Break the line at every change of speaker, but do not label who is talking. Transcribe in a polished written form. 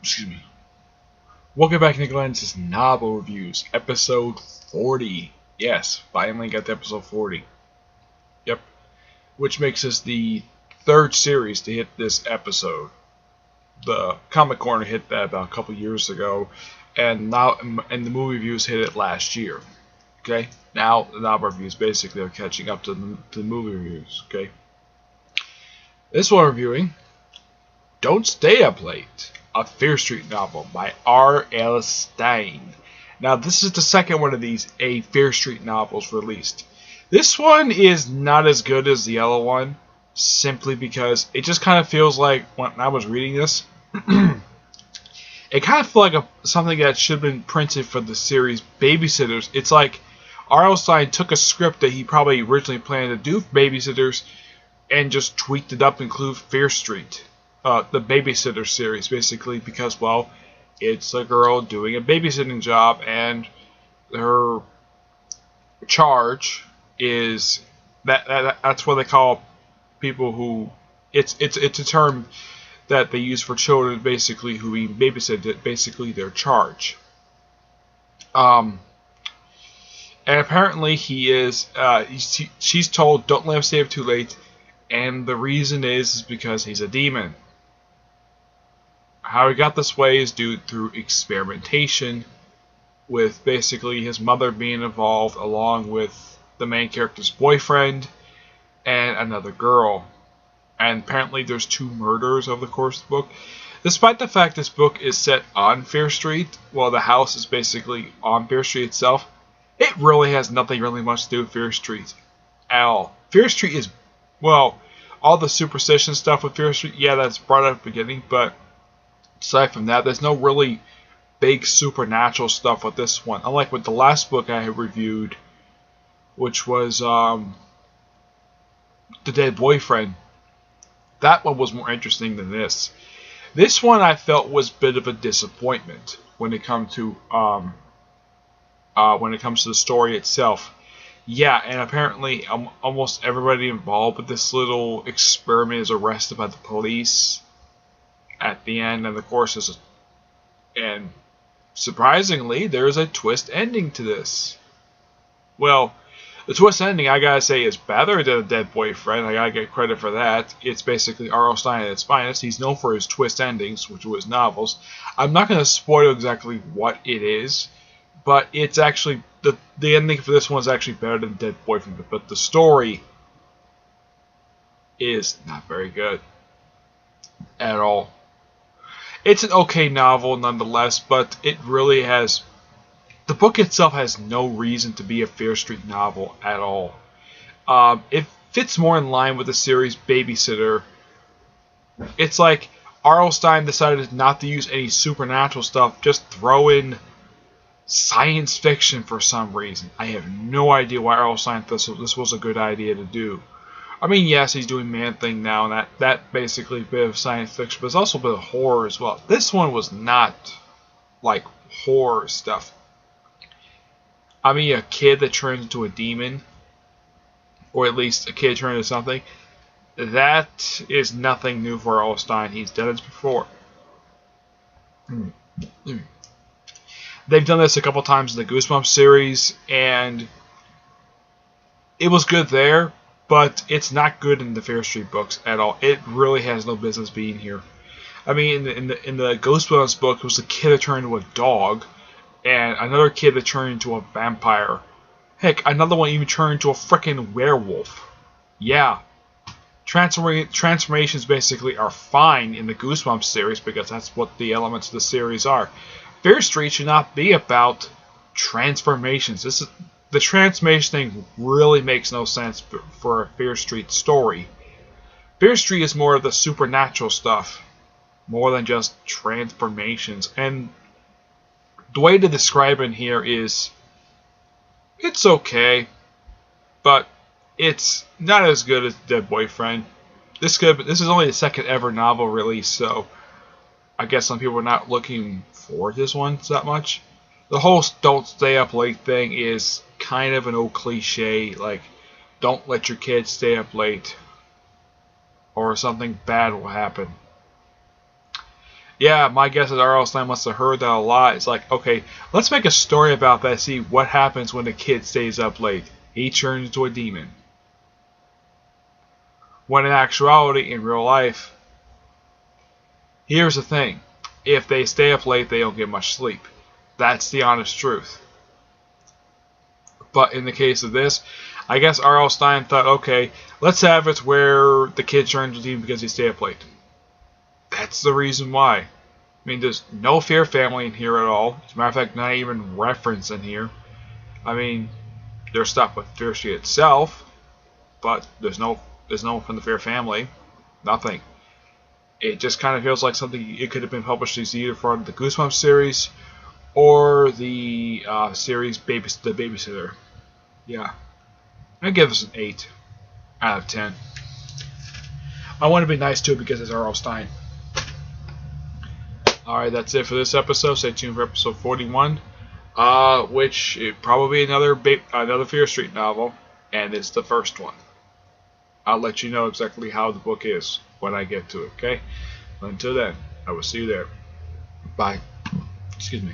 Excuse me. Welcome back to Lenz's Novel Reviews, episode 40. Yes, finally got to episode 40. Yep. Which makes this the third series to hit this episode. The Comic Corner hit that about a couple years ago, and the movie reviews hit it last year. Okay? Now the novel reviews basically are catching up to the movie reviews. Okay? This one reviewing Don't Stay Up Late, a Fear Street novel by R.L. Stine. Now, this is the second one of these A Fear Street novels released. This one is not as good as the other one, simply because it just kind of feels like, when I was reading this, it kind of felt like something that should have been printed for the series Babysitters. It's like R.L. Stine took a script that he probably originally planned to do for Babysitters and just tweaked it up to include Fear Street. The Babysitter series, basically, because, well, it's a girl doing a babysitting job, and her charge is that's what they call people who it's a term that they use for children, basically, who being babysitted, basically their charge. And apparently he is she's told, don't let him stay up too late, and the reason is because he's a demon. How he got this way is due through experimentation, with basically his mother being involved along with the main character's boyfriend and another girl. And apparently there's 2 murders over the course of the book. Despite the fact this book is set on Fear Street, well, the house is basically on Fear Street itself, it really has nothing really much to do with Fear Street at all. Fear Street is, well, all the superstition stuff with Fear Street, yeah, that's brought up at the beginning, but aside from that, there's no really big supernatural stuff with this one. Unlike with the last book I had reviewed, which was The Dead Boyfriend. That one was more interesting than this. This one I felt was a bit of a disappointment when it comes to the story itself. Yeah, and apparently almost everybody involved with this little experiment is arrested by the police at the end, and of course, and surprisingly, there's a twist ending to this. Well, the twist ending, I gotta say, is better than A Dead Boyfriend. I gotta get credit for that. It's basically R.L. Stine at its finest. He's known for his twist endings, which were his novels. I'm not gonna spoil exactly what it is, but it's actually the ending for this one is actually better than Dead Boyfriend. But the story is not very good at all. It's an okay novel nonetheless, but it really has... The book itself has no reason to be a Fear Street novel at all. It fits more in line with the series Babysitter. It's like R.L. Stine decided not to use any supernatural stuff, just throw in science fiction for some reason. I have no idea why R.L. Stine thought this was a good idea to do. I mean, yes, he's doing Man-Thing now, and that basically a bit of science fiction, but it's also a bit of horror as well. This one was not like horror stuff. I mean, a kid that turns into a demon, or at least a kid turning into something, that is nothing new for R.L. Stine. He's done it before. They've done this a couple times in the Goosebumps series, and it was good there, but it's not good in the Fear Street books at all. It really has no business being here. I mean, in the Goosebumps book, it was a kid that turned into a dog, and another kid that turned into a vampire. Heck, another one even turned into a frickin' werewolf. Yeah. Transformations basically are fine in the Goosebumps series because that's what the elements of the series are. Fear Street should not be about transformations. The transformation thing really makes no sense for a Fear Street story. Fear Street is more of the supernatural stuff, more than just transformations. And the way to describe it here is, it's okay, but it's not as good as Dead Boyfriend. This is only the second ever novel release, so I guess some people are not looking forward to this one that much. The whole don't stay up late thing is kind of an old cliche, like, don't let your kids stay up late, or something bad will happen. Yeah, my guess is R.L. Stein must have heard that a lot. It's like, okay, let's make a story about that, see what happens when a kid stays up late. He turns into a demon. When in actuality, in real life, here's the thing. If they stay up late, they don't get much sleep. That's the honest truth. But in the case of this, I guess R.L. Stein thought, okay, let's have it where the kid turns into a demon because he stayed up late. That's the reason why. I mean, there's no Fear family in here at all. As a matter of fact, not even reference in here. I mean, there's stuff with Fear Street itself, but there's no one from the Fear family. Nothing. It just kind of feels like something it could have been published as either from the Goosebumps series or the series The Babysitter. Yeah, I give this an 8 out of 10. I want to be nice too because it's R.L. Stein. Alright, that's it for this episode. Stay tuned for episode 41, which it probably another Fear Street novel, and it's the first one. I'll let you know exactly how the book is when I get to it, okay? Until then, I will see you there. Bye. Excuse me.